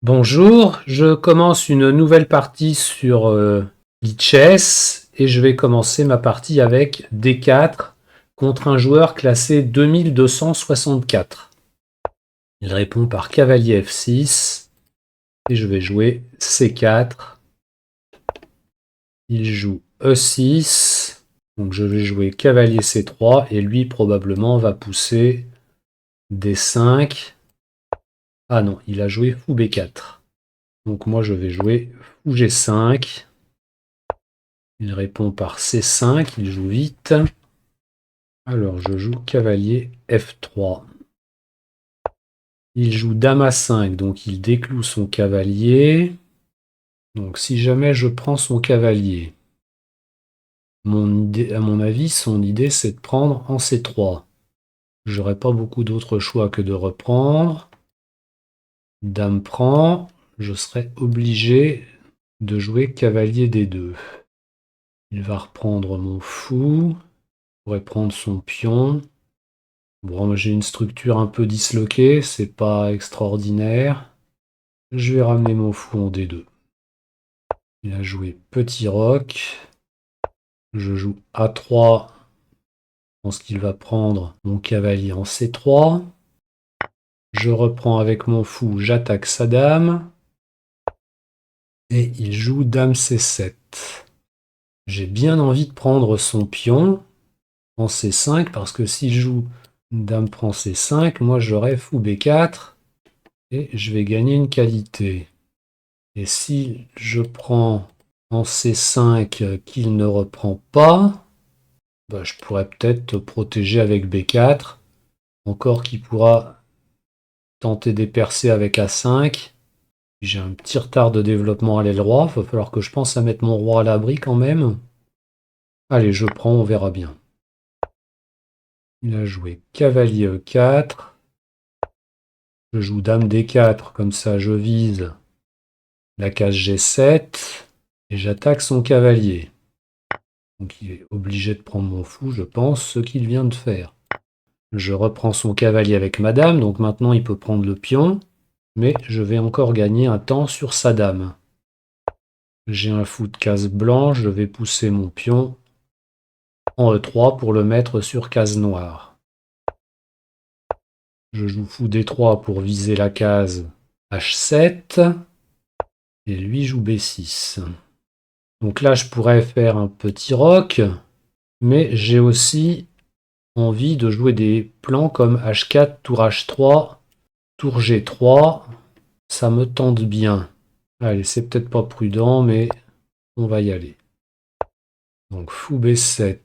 Bonjour, je commence une nouvelle partie sur Lichess et je vais commencer ma partie avec D4 contre un joueur classé 2264. Il répond par cavalier F6 et je vais jouer C4. Il joue E6, donc je vais jouer cavalier C3 et lui probablement va pousser D5. Ah non, il a joué fou B4. Donc moi je vais jouer fou G5. Il répond par C5, il joue vite. Alors je joue cavalier F3. Il joue dame A5, donc il décloue son cavalier. Donc si jamais je prends son cavalier, à mon avis, son idée c'est de prendre en C3. J'aurais pas beaucoup d'autres choix que de reprendre. Dame prend, je serais obligé de jouer cavalier D2. Il va reprendre mon fou, pourrait prendre son pion. Bon, j'ai une structure un peu disloquée, c'est pas extraordinaire. Je vais ramener mon fou en D2. Il a joué petit roc. Je joue A3. Je pense qu'il va prendre mon cavalier en C3. Je reprends avec mon fou, j'attaque sa dame. Et il joue dame C7. J'ai bien envie de prendre son pion en C5 parce que s'il joue dame prend C5, moi j'aurai fou B4 et je vais gagner une qualité. Et si je prends en C5 qu'il ne reprend pas, bah, je pourrais peut-être protéger avec B4, encore qu'il pourra tenter des percées avec A5. J'ai un petit retard de développement à l'aile droite, il va falloir que je pense à mettre mon roi à l'abri quand même. Allez, je prends, on verra bien. Il a joué cavalier E4. Je joue dame D4, comme ça je vise la case G7 et j'attaque son cavalier. Donc il est obligé de prendre mon fou, je pense, ce qu'il vient de faire. Je reprends son cavalier avec ma dame, donc maintenant il peut prendre le pion, mais je vais encore gagner un temps sur sa dame. J'ai un fou de case blanche, je vais pousser mon pion en E3 pour le mettre sur case noire. Je joue fou D3 pour viser la case H7, et lui joue B6. Donc là je pourrais faire un petit roc, mais j'ai aussi envie de jouer des plans comme H4, tour H3, tour G3. Ça me tente bien. Allez, c'est peut-être pas prudent, mais on va y aller. Donc fou B7.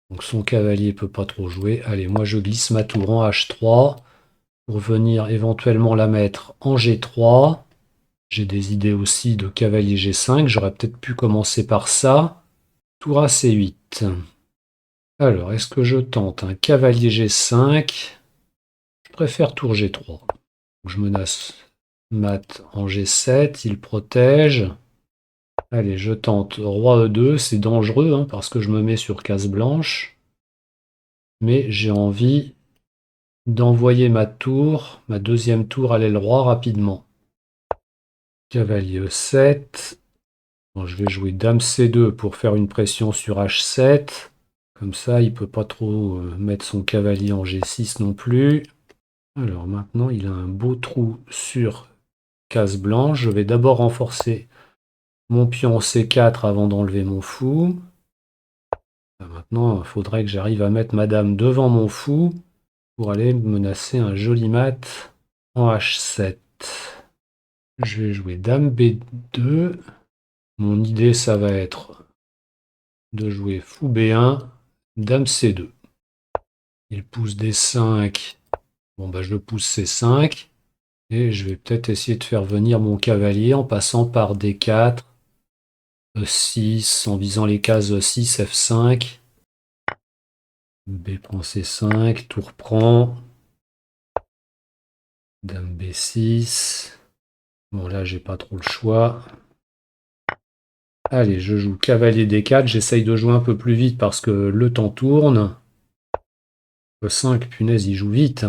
Donc son cavalier peut pas trop jouer. Allez, moi je glisse ma tour en H3 pour venir éventuellement la mettre en G3. J'ai des idées aussi de cavalier G5. J'aurais peut-être pu commencer par ça. Tour à C8. Alors, est-ce que je tente un cavalier G5? Je préfère tour G3. Je menace mat en G7. Il protège. Allez, je tente roi E2. C'est dangereux hein, parce que je me mets sur case blanche. Mais j'ai envie d'envoyer ma tour, ma deuxième tour à l'aile roi rapidement. Cavalier E7. Bon, je vais jouer dame C2 pour faire une pression sur H7. Comme ça, il ne peut pas trop mettre son cavalier en G6 non plus. Alors maintenant, il a un beau trou sur case blanche. Je vais d'abord renforcer mon pion C4 avant d'enlever mon fou. Maintenant, il faudrait que j'arrive à mettre ma dame devant mon fou pour aller menacer un joli mat en H7. Je vais jouer dame B2. Mon idée, ça va être de jouer fou B1, dame C2. Il pousse D5. Bon, bah, je pousse C5. Et je vais peut-être essayer de faire venir mon cavalier en passant par D4, E6, en visant les cases E6, F5. B prend C5, tour prend. Dame B6. Bon, là, j'ai pas trop le choix. Allez, je joue cavalier D4. J'essaye de jouer un peu plus vite parce que le temps tourne. E5, punaise, il joue vite.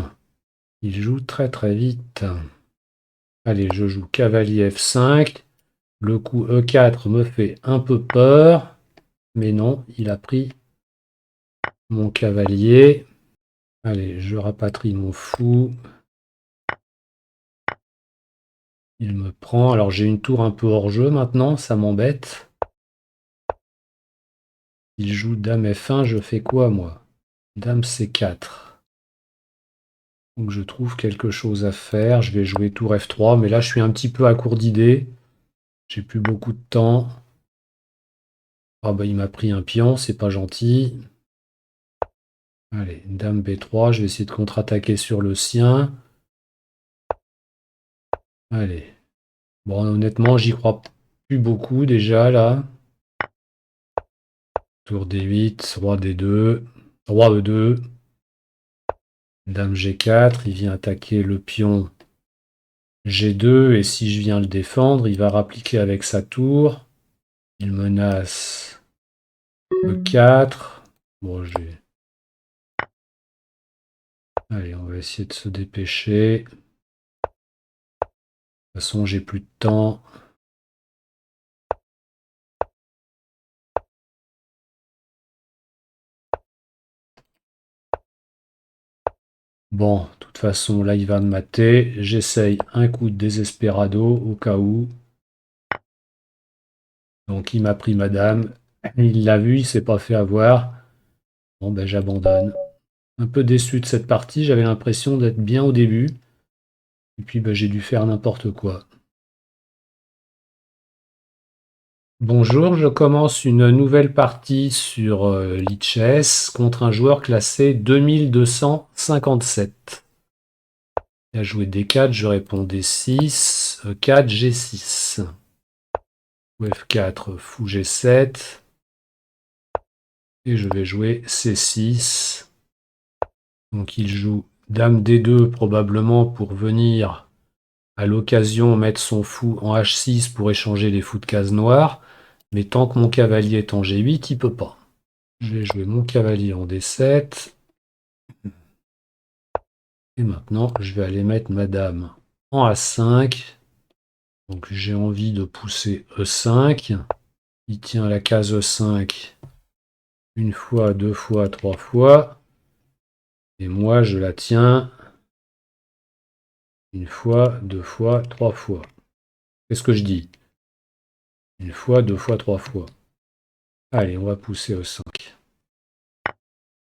Il joue très très vite. Allez, je joue cavalier F5. Le coup E4 me fait un peu peur. Mais non, il a pris mon cavalier. Allez, je rapatrie mon fou. Il me prend. Alors j'ai une tour un peu hors jeu maintenant, ça m'embête. Il joue dame F1, je fais quoi moi? Dame C4. Donc je trouve quelque chose à faire. Je vais jouer tour F3, mais là je suis un petit peu à court d'idées. J'ai plus beaucoup de temps. Ah bah il m'a pris un pion, c'est pas gentil. Allez, dame B3, je vais essayer de contre-attaquer sur le sien. Allez. Bon, honnêtement, j'y crois plus beaucoup déjà là. Tour D8, roi D2, roi E2, dame G4, il vient attaquer le pion G2, et si je viens le défendre, il va rappliquer avec sa tour. Il menace E4. Bon, allez, on va essayer de se dépêcher. De toute façon, j'ai plus de temps. Bon, de toute façon, là, il va me mater. J'essaye un coup de désesperado au cas où. Donc, il m'a pris madame. Il l'a vu, il s'est pas fait avoir. Bon, ben, j'abandonne. Un peu déçu de cette partie, j'avais l'impression d'être bien au début. Et puis, ben, j'ai dû faire n'importe quoi. Bonjour, je commence une nouvelle partie sur Lichess contre un joueur classé 2257. Il a joué D4, je réponds D6, E4, G6. Ou F4, fou G7. Et je vais jouer C6. Donc il joue Dame D2 probablement pour venir à l'occasion mettre son fou en H6 pour échanger les fous de case noire. Mais tant que mon cavalier est en G8, il peut pas. Je vais jouer mon cavalier en D7. Et maintenant, je vais aller mettre ma dame en A5. Donc j'ai envie de pousser E5. Il tient la case E5 une fois, deux fois, trois fois. Et moi, je la tiens une fois, deux fois, trois fois. Qu'est-ce que je dis? Une fois, deux fois, trois fois. Allez, on va pousser E5.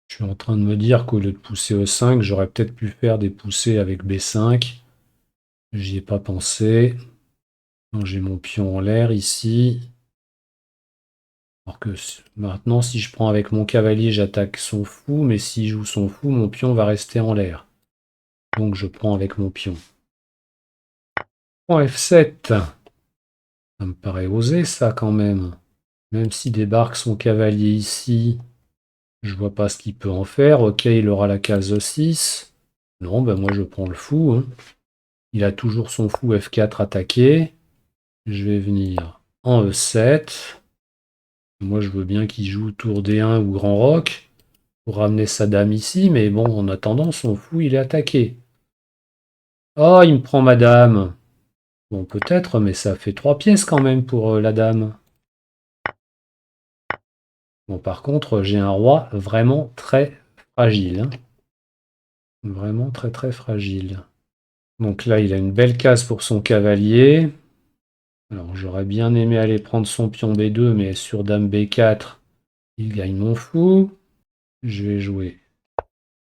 Je suis en train de me dire qu'au lieu de pousser E5, j'aurais peut-être pu faire des poussées avec B5. J'y ai pas pensé. J'ai mon pion en l'air ici. Alors que maintenant, si je prends avec mon cavalier, j'attaque son fou, mais s'il joue son fou, mon pion va rester en l'air. Donc je prends avec mon pion. En F7. Ça me paraît osé ça quand même. Même s'il débarque son cavalier ici, je vois pas ce qu'il peut en faire. Ok, il aura la case 6. Non, ben moi je prends le fou, hein. Il a toujours son fou F4 attaqué. Je vais venir en E7. Moi je veux bien qu'il joue tour D1 ou grand roc pour ramener sa dame ici, mais bon, en attendant, son fou il est attaqué. Oh, il me prend ma dame. Bon, peut-être, mais ça fait 3 pièces quand même pour la dame. Bon, par contre, j'ai un roi vraiment très fragile, hein. Vraiment très très fragile. Donc là, il a une belle case pour son cavalier. Alors, j'aurais bien aimé aller prendre son pion B2, mais sur dame B4, il gagne mon fou. Je vais jouer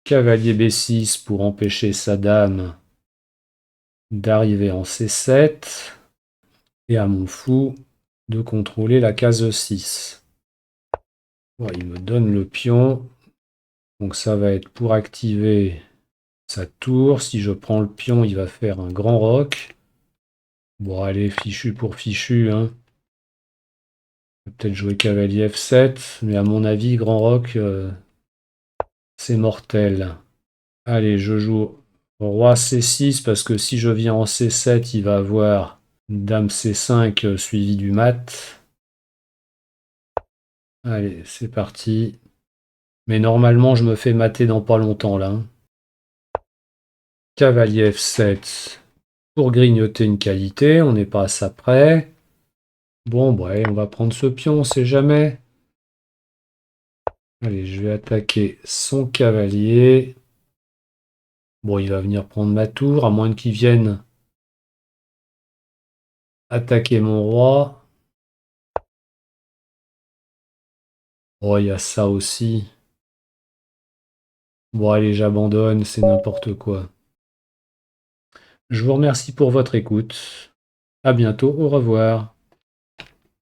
cavalier B6 pour empêcher sa dame d'arriver en C7. Et à mon fou de contrôler la case 6. Ouais, il me donne le pion. Donc ça va être pour activer sa tour. Si je prends le pion, il va faire un grand roc. Bon, allez, fichu pour fichu, hein. Peut-être jouer cavalier F7, mais à mon avis, grand roc, c'est mortel. Allez, je joue roi C6 parce que si je viens en C7, il va avoir dame C5 suivi du mat. Allez, c'est parti. Mais normalement, je me fais mater dans pas longtemps là, hein. Cavalier F7. pour grignoter une qualité. On n'est pas à ça près. Bon, ouais, on va prendre ce pion, on sait jamais. Allez, je vais attaquer son cavalier. Bon, il va venir prendre ma tour, à moins qu'il vienne attaquer mon roi. Oh, il y a ça aussi. Bon, allez, j'abandonne, c'est n'importe quoi. Je vous remercie pour votre écoute. À bientôt, au revoir.